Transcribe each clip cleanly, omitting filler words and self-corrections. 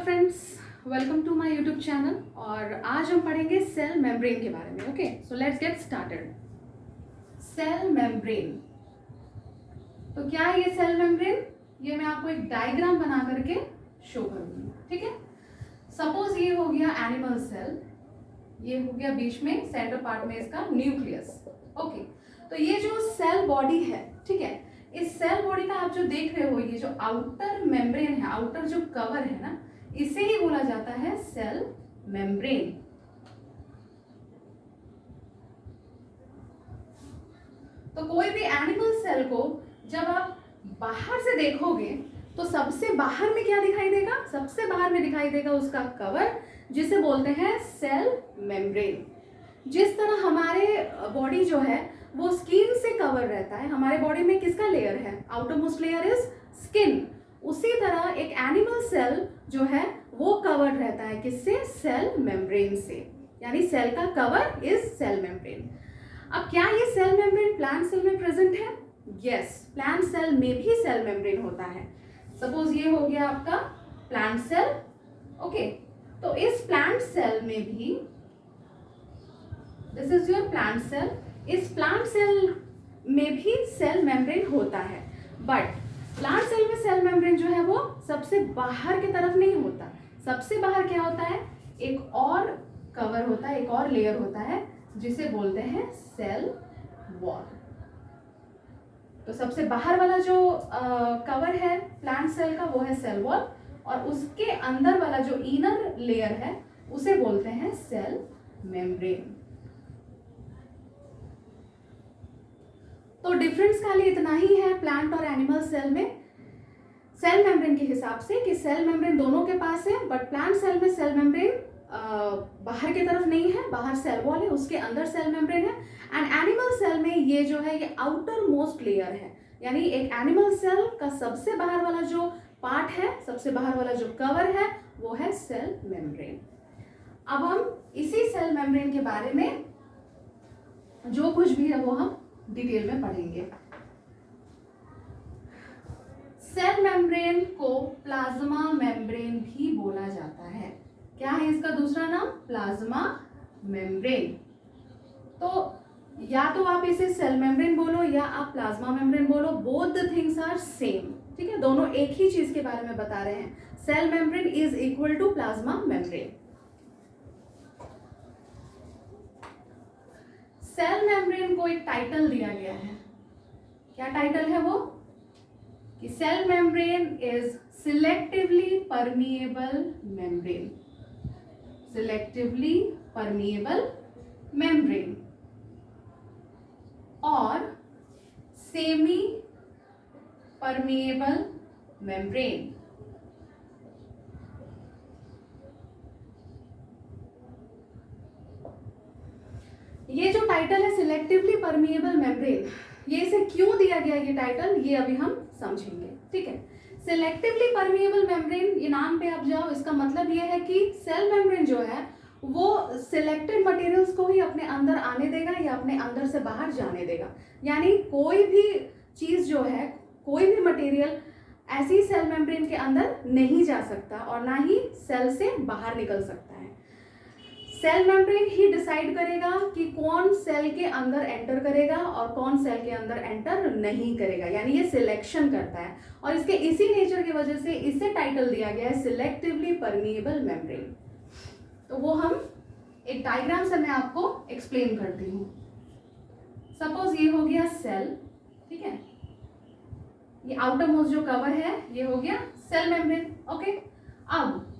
Friends, welcome to my YouTube channel. और आज हम पढ़ेंगे सेल मेम्ब्रेन के बारे में। Okay, so let's get started. Cell membrane, तो क्या है ये सेल मेम्ब्रेन? ये मैं आपको एक डायग्राम बना करके शो करूंगी। ठीक है, सपोज ये हो गया एनिमल सेल, ये हो गया बीच में सेंटर पार्ट में इसका न्यूक्लियस। ओके, तो ये जो सेल बॉडी है, ठीक है, इस सेल बॉडी का आप जो देख रहे हो, ये जो आउटर मेम्ब्रेन है, आउटर जो कवर है ना, इसे ही बोला जाता है सेल मेम्ब्रेन। तो कोई भी एनिमल सेल को जब आप बाहर से देखोगे तो सबसे बाहर में क्या दिखाई देगा? सबसे बाहर में दिखाई देगा उसका कवर, जिसे बोलते हैं सेल मेम्ब्रेन। जिस तरह हमारे बॉडी जो है वो स्किन से कवर रहता है, हमारे बॉडी में किसका लेयर है? Outer most layer is skin. उसी तरह एक एनिमल सेल जो है वो कवर्ड रहता है किससे? सेल मेम्ब्रेन से। यानी सेल का कवर इज सेल मेम्ब्रेन। अब क्या ये सेल मेम्ब्रेन प्लांट सेल में प्रेजेंट है? यस, प्लांट सेल में भी सेल मेम्ब्रेन होता है। सपोज ये हो गया आपका प्लांट सेल। ओके, तो इस प्लांट सेल में भी, this is your plant cell, इस प्लांट सेल में भी सेल मेम्ब्रेन होता है। बट प्लांट सेल में सेल मेम्ब्रेन जो है वो सबसे बाहर की तरफ नहीं होता। सबसे बाहर क्या होता है? एक और कवर होता है, एक और लेयर होता है, जिसे बोलते हैं सेल वॉल। तो सबसे बाहर वाला जो कवर है प्लांट सेल का वो है सेल वॉल, और उसके अंदर वाला जो इनर लेयर है उसे बोलते हैं सेल मेम्ब्रेन। तो डिफरेंस खाली इतना ही है प्लांट और एनिमल सेल में, सेल मेम्ब्रेन के हिसाब से, कि सेल मेम्ब्रेन दोनों के पास है, बट प्लांट सेल में सेल मेम्ब्रेन बाहर की तरफ नहीं है, बाहर सेल वॉल है, उसके अंदर सेल मेम्ब्रेन है। एंड एनिमल सेल में ये जो है ये आउटर मोस्ट लेयर है, यानी एक एनिमल सेल का सबसे बाहर वाला जो पार्ट है, सबसे बाहर वाला जो कवर है वो है सेल मेम्ब्रेन। अब हम इसी सेल मेम्ब्रेन के बारे में जो कुछ भी है वो हम डिटेल में पढ़ेंगे। सेल मेम्ब्रेन को प्लाज्मा मेम्ब्रेन भी बोला जाता है। क्या है इसका दूसरा नाम? Plasma membrane. तो या तो आप इसे सेल मेम्ब्रेन बोलो या आप प्लाज्मा मेम्ब्रेन बोलो, both the things are same. ठीक है, दोनों एक ही चीज के बारे में बता रहे हैं। Cell membrane is equal to plasma membrane. Cell membrane को एक टाइटल दिया गया है। क्या टाइटल है वो? कि cell membrane is selectively permeable membrane. Selectively permeable membrane और सेमी परमिएबल मेम्ब्रेन। ये जो टाइटल है सिलेक्टिवली परमिएबल मेम्ब्रेन, ये इसे क्यों दिया गया ये टाइटल, ये अभी हम समझेंगे। ठीक है, सिलेक्टिवली परमिएबल मेम्ब्रेन, ये नाम पे आप जाओ, इसका मतलब ये है कि सेल मेम्ब्रेन जो है वो सिलेक्टेड मटेरियल्स को ही अपने अंदर आने देगा या अपने अंदर से बाहर जाने देगा। यानी कोई भी चीज जो है, कोई भी मटेरियल ऐसी सेल मेम्ब्रेन के अंदर नहीं जा सकता और ना ही सेल से बाहर निकल सकता है। सेल मेम्ब्रेन ही डिसाइड करेगा कि कौन सेल के अंदर एंटर करेगा और कौन सेल के अंदर एंटर नहीं करेगा, यानी ये सिलेक्शन करता है। और इसके इसी नेचर की वजह से इसे टाइटल दिया गया है सिलेक्टिवली परमिएबल मेम्ब्रेन। तो वो हम एक डायग्राम से मैं आपको एक्सप्लेन करती हूँ। सपोज ये हो गया सेल, ठीक है, ये आउटर मोस्ट जो कवर है ये हो गया सेल मेम्ब्रेन। ओके, अब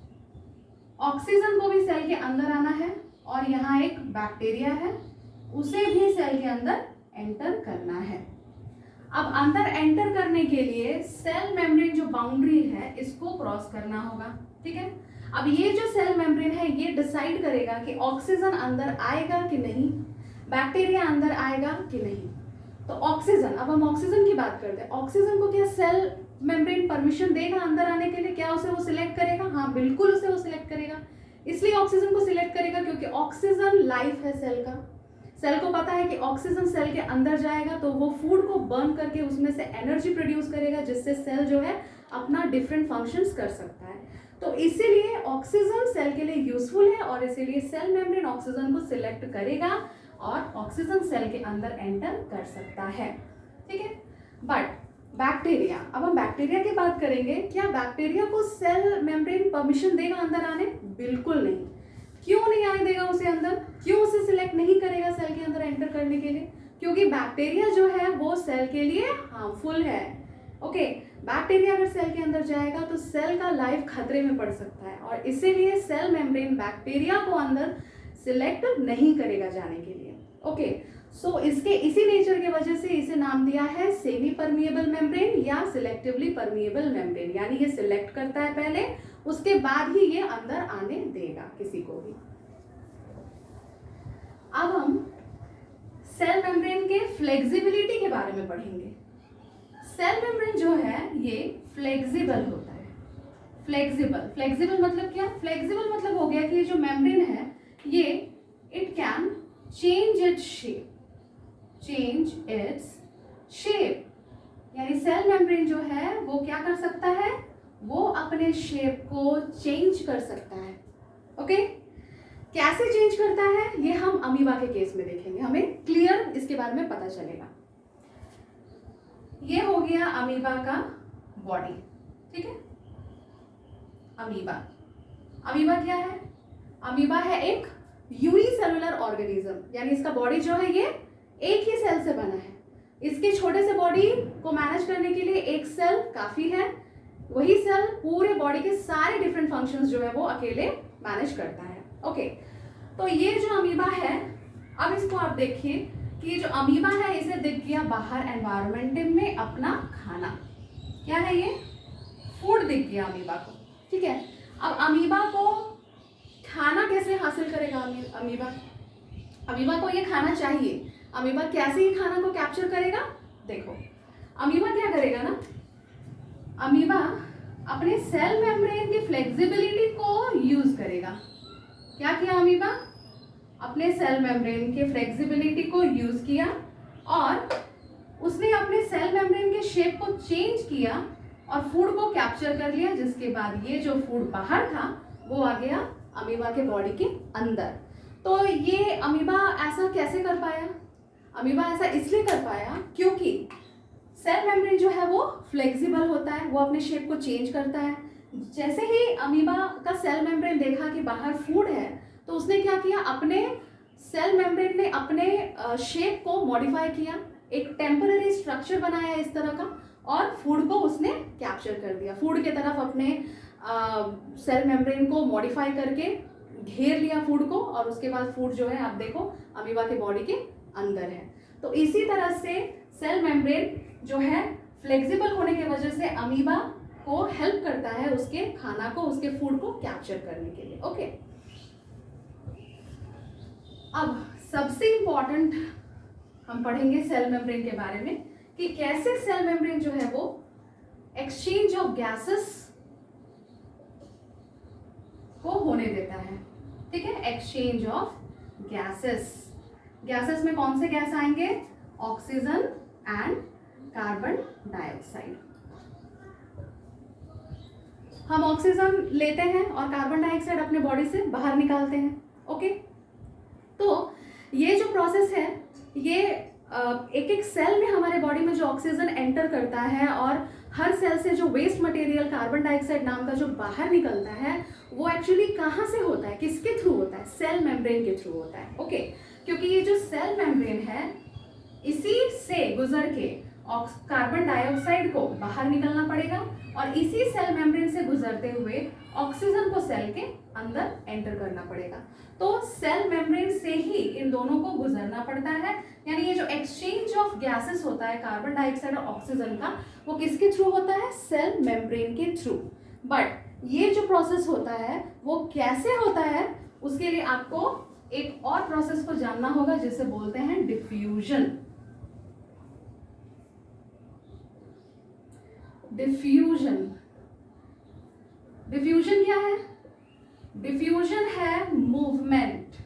ऑक्सीजन को भी सेल के अंदर आना है और यहाँ एक बैक्टीरिया है, उसे भी सेल के अंदर एंटर करना है। अब अंदर एंटर करने के लिए सेल मेम्ब्रेन जो बाउंड्री है इसको क्रॉस करना होगा। ठीक है, अब ये जो सेल मेम्ब्रेन है ये डिसाइड करेगा कि ऑक्सीजन अंदर आएगा कि नहीं, बैक्टीरिया अंदर आएगा कि नहीं। तो ऑक्सीजन, अब हम ऑक्सीजन की बात करते हैं। ऑक्सीजन को क्या सेल मेम्ब्रेन परमिशन देगा अंदर आने के लिए? क्या उसे वो सिलेक्ट करेगा? हाँ, बिल्कुल उसे वो सिलेक्ट करेगा। इसलिए ऑक्सीजन को सिलेक्ट करेगा क्योंकि ऑक्सीजन लाइफ है सेल का। सेल को पता है कि ऑक्सीजन सेल के अंदर जाएगा तो वो फूड को बर्न करके उसमें से एनर्जी प्रोड्यूस करेगा, जिससे सेल जो है अपना डिफरेंट फंक्शंस कर सकता है। तो इसीलिए ऑक्सीजन सेल के लिए यूजफुल है और इसीलिए सेल मेम्ब्रेन ऑक्सीजन को सिलेक्ट करेगा और ऑक्सीजन सेल के अंदर एंटर कर सकता है, ठीक है। बट बैक्टीरिया, अब हम बैक्टीरिया की बात करेंगे। क्या बैक्टीरिया को सेल मेम्ब्रेन परमिशन देगा अंदर आने? बिल्कुल नहीं। क्यों नहीं आने देगा उसे अंदर? क्यों उसे सिलेक्ट नहीं करेगा सेल के अंदर एंटर करने के लिए? क्योंकि बैक्टीरिया जो है वो सेल के लिए हार्मफुल है। ओके, बैक्टीरिया अगर सेल के अंदर जाएगा तो सेल का लाइफ खतरे में पड़ सकता है और इसीलिए सेल मेम्ब्रेन बैक्टीरिया को अंदर सिलेक्ट नहीं करेगा जाने के लिए। ओके, सो इसके इसी नेचर की वजह से इसे नाम दिया है सेमी परमिएबल मेम्ब्रेन या सिलेक्टिवली परमिएबल मेम्ब्रेन, यानी ये सिलेक्ट करता है पहले, उसके बाद ही ये अंदर आने देगा किसी को भी। अब हम सेल मेम्ब्रेन के फ्लेक्सिबिलिटी के बारे में पढ़ेंगे। सेल मेम्ब्रेन जो है ये फ्लेक्सिबल होता है। फ्लेक्सिबल मतलब क्या? फ्लेक्सिबल मतलब हो गया कि ये जो मेम्ब्रेन है ये it can change its shape, यानी सेल मेम्ब्रेन जो है वो क्या कर सकता है? वो अपने शेप को चेंज कर सकता है। ओके, कैसे चेंज करता है ये हम अमीबा के केस में देखेंगे, हमें क्लियर इसके बारे में पता चलेगा। ये हो गया अमीबा का बॉडी, ठीक है। अमीबा क्या है? अमीबा है एक यूनिसेलुलर ऑर्गेनिज्म, यानी इसका बॉडी जो है ये एक ही सेल से बना है। इसके छोटे से बॉडी को मैनेज करने के लिए एक सेल काफी है, वही सेल पूरे बॉडी के सारे डिफरेंट फंक्शंस जो है वो अकेले मैनेज करता है। ओके, तो ये जो अमीबा है, अब इसको आप देखिए कि ये जो अमीबा है इसे दिख गया बाहर एनवायरमेंट में अपना खाना, क्या है ये? फूड दिख गया अमीबा को, ठीक है। अब अमीबा को खाना कैसे हासिल करेगा? अमीबा को ये खाना चाहिए। अमीबा कैसे ही खाना को कैप्चर करेगा? देखो, अमीबा क्या करेगा ना, अमीबा अपने सेल मेम्ब्रेन की फ्लेक्सिबिलिटी को यूज करेगा। क्या किया अमीबा? अपने सेल मेम्ब्रेन के फ्लेक्सिबिलिटी को यूज किया और उसने अपने सेल मेम्ब्रेन के शेप को चेंज किया और फूड को कैप्चर कर लिया, जिसके बाद ये जो फूड बाहर था वो आ गया अमीबा के बॉडी के अंदर। तो ये अमीबा ऐसा कैसे कर पाया? अमीबा ऐसा इसलिए कर पाया क्योंकि सेल मेम्ब्रेन जो है वो फ्लेक्सिबल होता है, वो अपने शेप को चेंज करता है। जैसे ही अमीबा का सेल मेम्ब्रेन देखा कि बाहर फूड है तो उसने क्या किया? अपने सेल मेम्ब्रेन ने अपने शेप को मॉडिफाई किया, एक टेम्पररी स्ट्रक्चर बनाया इस तरह का और फूड को उसने कैप्चर कर दिया। फूड के तरफ अपने सेल मेम्ब्रेन को मॉडिफाई करके घेर लिया फूड को और उसके बाद फूड जो है आप देखो अमीबा के बॉडी के अंदर है। तो इसी तरह से सेल मेम्ब्रेन जो है फ्लेक्सिबल होने की वजह से अमीबा को हेल्प करता है उसके खाना को, उसके फूड को कैप्चर करने के लिए। ओके, अब सबसे इंपॉर्टेंट हम पढ़ेंगे सेल मेम्ब्रेन के बारे में कि कैसे सेल मेम्ब्रेन जो है वो एक्सचेंज ऑफ गैसेस को होने देता है, ठीक है। एक्सचेंज ऑफ गैसेस में कौन से गैस आएंगे? Oxygen and carbon dioxide. हम ऑक्सीजन लेते हैं और कार्बन डाइऑक्साइड अपने बॉडी से बाहर निकालते हैं। ओके, तो ये जो प्रोसेस है ये एक एक सेल में हमारे बॉडी में जो ऑक्सीजन एंटर करता है और हर सेल से जो वेस्ट मटेरियल कार्बन डाइऑक्साइड नाम का जो बाहर निकलता है वो एक्चुअली कहाँ से होता है? किसके थ्रू होता है? सेल मेम्ब्रेन के थ्रू होता है। ओके, क्योंकि ये जो सेल मेम्ब्रेन है इसी से गुजर के कार्बन डाइऑक्साइड को बाहर निकलना पड़ेगा और इसी सेल मेम्ब्रेन से गुजरते हुए ऑक्सीजन को सेल के अंदर एंटर करना पड़ेगा। तो सेल मेम्ब्रेन से ही इन दोनों को गुजरना पड़ता है, यानी ये जो एक्सचेंज ऑफ गैसेस होता है कार्बन डाइऑक्साइड और ऑक्सीजन का, वो किसके थ्रू होता है? सेल मेम्ब्रेन के थ्रू। बट ये जो प्रोसेस होता है वो कैसे होता है उसके लिए आपको एक और प्रोसेस को जानना होगा जिसे बोलते हैं डिफ्यूजन। डिफ्यूजन क्या है? डिफ्यूजन है मूवमेंट।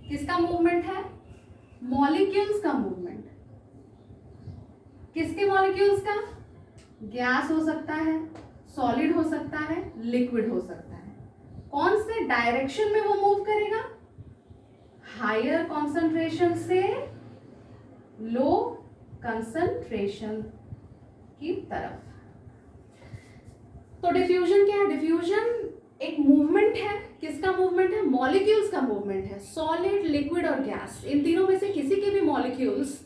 किसका मूवमेंट है? मॉलिक्यूल्स का मूवमेंट। किसके मॉलिक्यूल्स का? गैस हो सकता है, सॉलिड हो सकता है, लिक्विड हो सकता है। कौन से डायरेक्शन में वो मूव करेगा? हायर कॉन्सेंट्रेशन से लो कंसंट्रेशन की तरफ। तो डिफ्यूजन क्या है? डिफ्यूजन एक मूवमेंट है। किसका मूवमेंट है? मॉलिक्यूल्स का मूवमेंट है। सॉलिड, लिक्विड और गैस, इन तीनों में से किसी के भी मॉलिक्यूल्स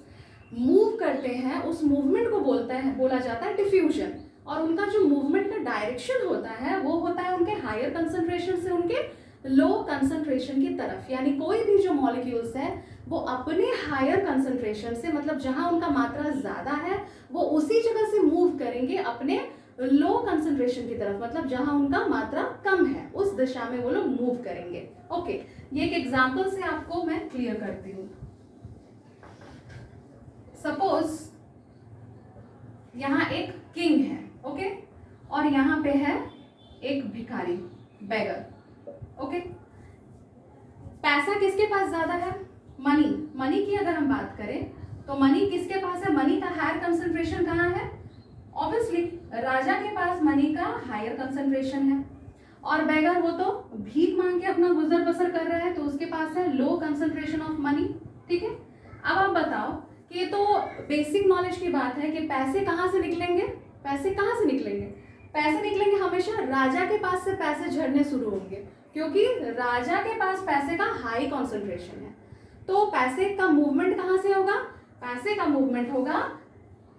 मूव करते हैं, उस मूवमेंट को बोला जाता है डिफ्यूजन। और उनका जो मूवमेंट का डायरेक्शन होता है वो होता है उनके हायर कंसंट्रेशन से उनके लो कंसंट्रेशन की तरफ। यानी कोई भी जो मॉलिक्यूल्स है वो अपने हायर कंसंट्रेशन से, मतलब जहां उनका मात्रा ज्यादा है, वो उसी जगह से मूव करेंगे अपने लो कंसंट्रेशन की तरफ, मतलब जहां उनका मात्रा कम है उस दिशा में वो लोग मूव करेंगे। ओके, ये एक एग्जांपल से आपको मैं क्लियर करती हूँ। सपोज यहाँ एक किंग है, ओके, और यहाँ पे है एक भिखारी, बेगर, ओके। पैसा किसके पास ज्यादा है? मनी की अगर हम बात करें तो मनी किसके पास है? मनी का हायर कंसंट्रेशन कहाँ है? ऑब्वियसली राजा के पास मनी का हायर कंसंट्रेशन है। और बेगर, वो तो भीख मांग के अपना गुजर बसर कर रहा है, तो उसके पास है लो कंसंट्रेशन ऑफ मनी। ठीक है, अब आप बताओ कि ये तो बेसिक नॉलेज की बात है कि पैसे कहाँ से निकलेंगे? पैसे कहाँ से निकलेंगे? पैसे निकलेंगे हमेशा राजा के पास से पैसे झड़ने शुरू होंगे, क्योंकि राजा के पास पैसे का हाई कॉन्सेंट्रेशन है। तो पैसे का मूवमेंट कहाँ से होगा? पैसे का मूवमेंट होगा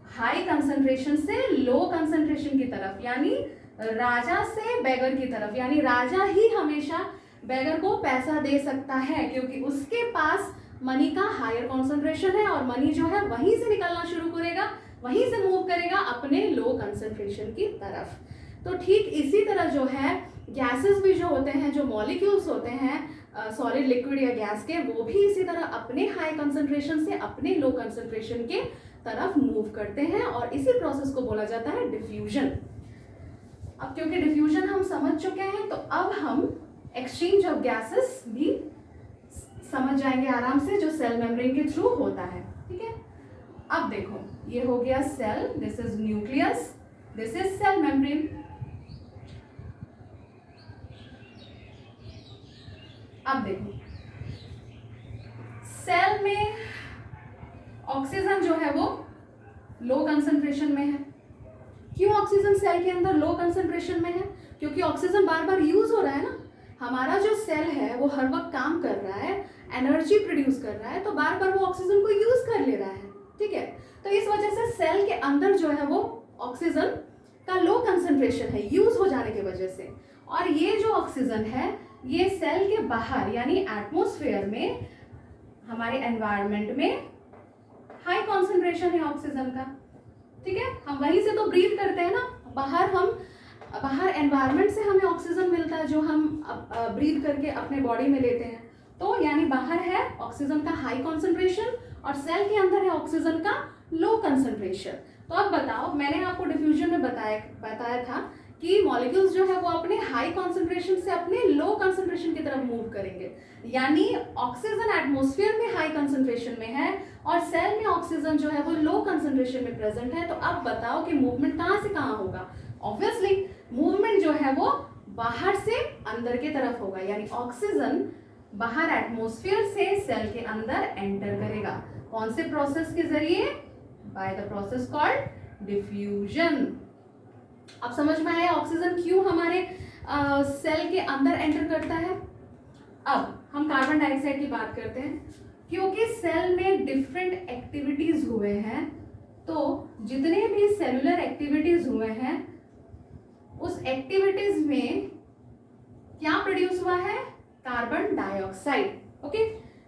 हाई कंसंट्रेशन से लो कंसंट्रेशन की तरफ, यानी राजा से बेगर की तरफ। यानी राजा ही हमेशा बेगर को पैसा दे सकता है, क्योंकि उसके पास मनी का हायर कॉन्सेंट्रेशन है और मनी जो है वहीं से निकलना शुरू करेगा, वहीं से मूव करेगा अपने लो कंसंट्रेशन की तरफ। तो ठीक इसी तरह जो है गैसेस भी जो होते हैं, जो मॉलिक्यूल्स होते हैं सॉलिड, लिक्विड या गैस के, वो भी इसी तरह अपने हाई कंसंट्रेशन से अपने लो कंसंट्रेशन के तरफ मूव करते हैं, और इसी प्रोसेस को बोला जाता है डिफ्यूजन। अब क्योंकि डिफ्यूजन हम समझ चुके हैं, तो अब हम एक्सचेंज ऑफ गैसेस भी समझ जाएंगे आराम से, जो सेल मेम्ब्रेन के थ्रू होता है। ठीक है, अब देखो, ये हो गया cell, this is nucleus, this is cell membrane. अब देखो, सेल में ऑक्सीजन जो है वो लो कंसंट्रेशन में है। क्यों ऑक्सीजन सेल के अंदर लो कंसंट्रेशन में है? क्योंकि ऑक्सीजन बार बार यूज हो रहा है ना। हमारा जो सेल है वो हर वक्त काम कर रहा है, एनर्जी प्रोड्यूस कर रहा है, तो बार बार वो ऑक्सीजन को यूज कर ले रहा है। ठीक है, तो इस वजह से सेल के अंदर जो है वो ऑक्सीजन का लो कंसंट्रेशन है, यूज हो जाने की वजह से। और ये जो ऑक्सीजन है ये सेल के बाहर यानी एटमॉस्फेयर में, हमारे एनवायरनमेंट में हाई कॉन्सेंट्रेशन है ऑक्सीजन का। ठीक है, हम वहीं से तो ब्रीथ करते हैं ना, बाहर एनवायरनमेंट से हमें ऑक्सीजन मिलता है जो हम ब्रीथ करके अपने बॉडी में लेते हैं। तो यानी बाहर है ऑक्सीजन का हाई कॉन्सेंट्रेशन और सेल के अंदर है ऑक्सीजन का लो कंसंट्रेशन। तो अब बताओ, मैंने आपको डिफ्यूजन में बताया था कि मॉलिक्यूल्स जो है वो अपने हाई कॉन्सेंट्रेशन से अपने लो कंसंट्रेशन की तरफ मूव करेंगे। यानी ऑक्सीजन एटमॉस्फेयर में हाई कंसंट्रेशन में है और सेल में ऑक्सीजन जो है वो लो कंसंट्रेशन में प्रेजेंट है। तो अब बताओ कि मूवमेंट कहाँ से कहाँ होगा? ऑब्वियसली मूवमेंट जो है वो बाहर से अंदर की तरफ होगा, यानी ऑक्सीजन बाहर एटमॉस्फेयर से सेल के अंदर एंटर करेगा। कौन से प्रोसेस के जरिए? By the process called diffusion. अब समझ में आया ऑक्सीजन क्यों हमारे सेल के अंदर एंटर करता है। अब हम कार्बन डाइऑक्साइड की बात करते हैं। क्योंकि सेल में डिफरेंट एक्टिविटीज हुए हैं, तो जितने भी सेलुलर एक्टिविटीज हुए हैं उस एक्टिविटीज में क्या प्रोड्यूस हुआ है? Carbon dioxide. Okay,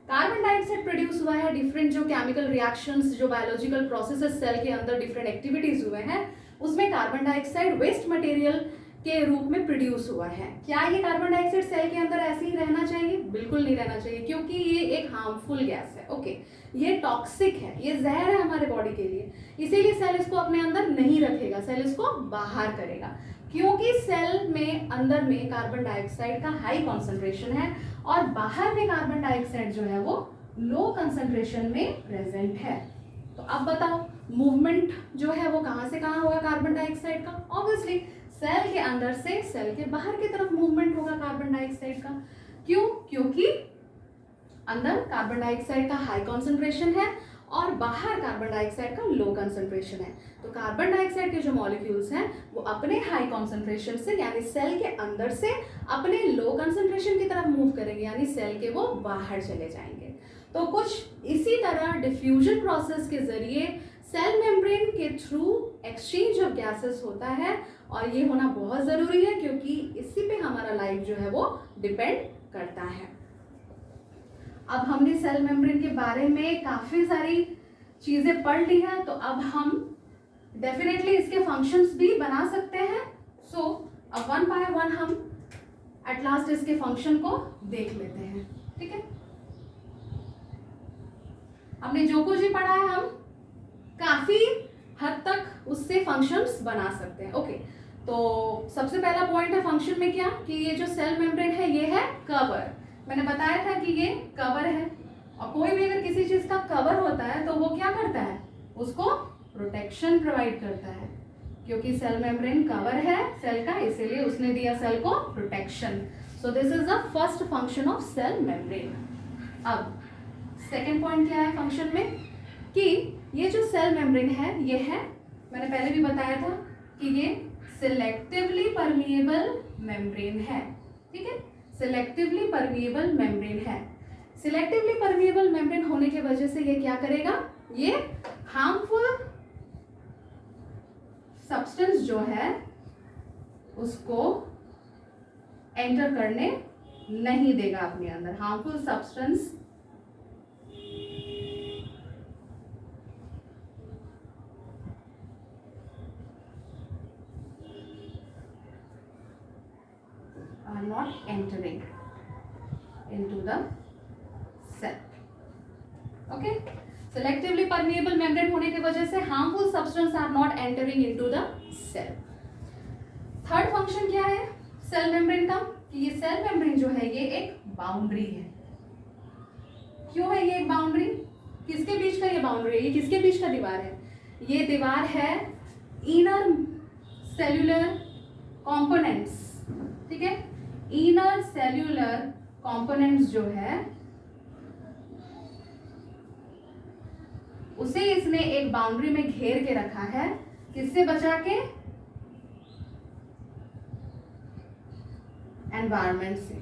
carbon dioxide produce हुआ है। डिफरेंट जो केमिकल रिएक्शंस, जो बायोलॉजिकल प्रोसेसेस सेल के अंदर डिफरेंट एक्टिविटीज हुए हैं, उसमें कार्बन डाइऑक्साइड वेस्ट मटेरियल के रूप में प्रोड्यूस हुआ है। क्या ये कार्बन डाइऑक्साइड सेल के अंदर ऐसे ही रहना चाहिए? बिल्कुल नहीं रहना चाहिए, क्योंकि ये एक हार्मफुल गैस है। ओके, ये टॉक्सिक है, ये जहर है हमारे बॉडी के लिए, इसीलिए सेल इसको अपने अंदर नहीं रखेगा, सेल इसको बाहर करेगा। क्योंकि सेल में अंदर में कार्बन डाइऑक्साइड का हाई कॉन्सेंट्रेशन है और बाहर में कार्बन डाइऑक्साइड जो है वो लो कंसेंट्रेशन में प्रेजेंट है। तो अब बताओ मूवमेंट जो है वो कहाँ से कहाँ होगा कार्बन डाइऑक्साइड का? ऑब्वियसली सेल के अंदर से सेल के बाहर की तरफ मूवमेंट होगा कार्बन डाइऑक्साइड का। क्यों? क्योंकि अंदर कार्बन डाइऑक्साइड का हाई कॉन्सेंट्रेशन है और बाहर कार्बन डाइऑक्साइड का लो कंसंट्रेशन है। तो कार्बन डाइऑक्साइड के जो मॉलिक्यूल्स हैं वो अपने हाई कॉन्सेंट्रेशन से यानी सेल के अंदर से अपने लो कंसंट्रेशन की तरफ मूव करेंगे, यानी सेल के वो बाहर चले जाएंगे। तो कुछ इसी तरह डिफ्यूजन प्रोसेस के जरिए सेल मेम्ब्रेन के थ्रू एक्सचेंज ऑफ गैसेस होता है, और ये होना बहुत ज़रूरी है क्योंकि इसी पे हमारा लाइफ जो है वो डिपेंड करता है। अब हमने सेल मेम्ब्रेन के बारे में काफ़ी सारी चीज़ें पढ़ ली हैं, तो अब हम डेफिनेटली इसके फंक्शंस भी बना सकते हैं। सो अब वन बाय वन हम एट लास्ट इसके फंक्शन को देख लेते हैं। ठीक है, हमने जो कुछ भी पढ़ा है हम काफ़ी हद तक उससे फंक्शंस बना सकते हैं। ओके, तो सबसे पहला पॉइंट है फंक्शन में क्या, कि ये जो सेल मेम्ब्रेन है ये है कवर। मैंने बताया था कि ये कवर है, और कोई भी अगर किसी चीज़ का कवर होता है तो वो क्या करता है, उसको प्रोटेक्शन प्रोवाइड करता है। क्योंकि सेल मेम्ब्रेन कवर है सेल का, इसीलिए उसने दिया सेल को protection. So this is the first function of cell membrane. अब सेकेंड पॉइंट क्या है फंक्शन में, कि ये जो सेल मेम्ब्रेन है ये है, मैंने पहले भी बताया था कि ये सिलेक्टिवली परमिएबल मेम्ब्रेन है। ठीक है, सिलेक्टिवली परमिएबल मेम्ब्रेन है। सिलेक्टिवली परमिएबल मेम्ब्रेन होने की वजह से ये क्या करेगा, ये हार्मफुल सब्सटेंस जो है उसको एंटर करने नहीं देगा अपने अंदर। Harmful substance are not entering into the cell. Okay, selectively permeable membrane होने की वजह से harmful substance are not entering into the cell. Third function क्या है सेल मेम्ब्रेन का, कि ये सेल मेम्ब्रेन जो है ये एक बाउंड्री है। क्यों है ये एक बाउंड्री, किसके बीच का ये बाउंड्री है, ये किसके बीच का दीवार है, ये दीवार है इनर सेल्यूलर कंपोनेंट्स। ठीक है, इनर सेल्यूलर कंपोनेंट्स जो है उसे इसने एक बाउंड्री में घेर के रखा है, किससे बचा के, एनवायरनमेंट से।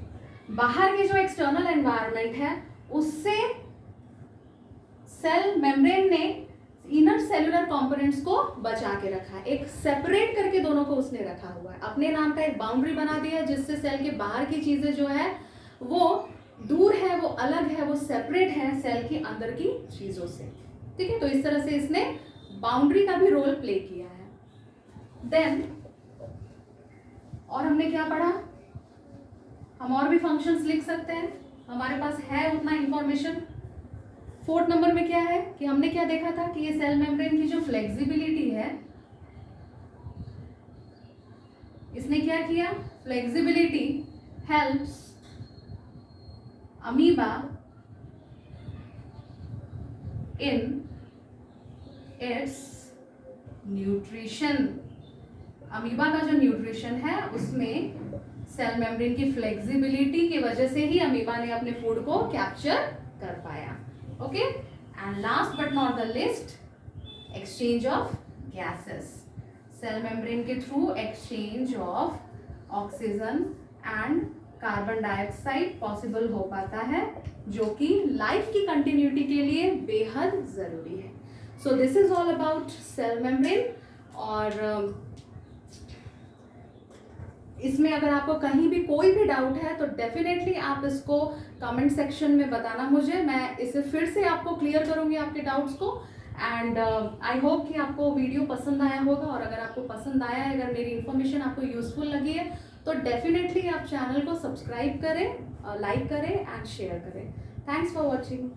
बाहर के जो एक्सटर्नल एनवायरनमेंट है उससे सेल मेम्ब्रेन ने इनर सेल्यूलर कंपोनेंट्स को बचा के रखा है, एक सेपरेट करके दोनों को उसने रखा हुआ है, अपने नाम का एक बाउंड्री बना दिया जिससे सेल के बाहर की चीजें जो है वो दूर है, वो अलग है, वो सेपरेट है सेल के अंदर की चीजों से। ठीक है, तो इस तरह से इसने बाउंड्री का भी रोल प्ले किया है। देन और हमने क्या पढ़ा, हम और भी फंक्शंस लिख सकते हैं, हमारे पास है उतना इंफॉर्मेशन। फोर्थ नंबर में क्या है कि हमने क्या देखा था कि ये सेल मेम्ब्रेन की जो फ्लेक्सिबिलिटी है, इसने क्या किया, flexibility helps amoeba in its nutrition. Amoeba का जो न्यूट्रिशन है उसमें सेल मेम्ब्रेन की फ्लेक्सिबिलिटी की वजह से ही अमीबा ने अपने फूड को कैप्चर कर पाया। Okay, and last but not the least, exchange of gases. Cell membrane के through exchange of oxygen and carbon dioxide possible हो पाता है, जो कि लाइफ की कंटिन्यूटी के लिए बेहद ज़रूरी है। So this is all about cell membrane. और इसमें अगर आपको कहीं भी कोई भी डाउट है तो डेफिनेटली आप इसको कमेंट सेक्शन में बताना मुझे, मैं इसे फिर से आपको क्लियर करूंगी आपके डाउट्स को। एंड आई होप कि आपको वीडियो पसंद आया होगा, और अगर आपको पसंद आया है, अगर मेरी इन्फॉर्मेशन आपको यूजफुल लगी है तो डेफिनेटली आप चैनल को सब्सक्राइब करें, लाइक करें एंड शेयर करें। Thanks for watching.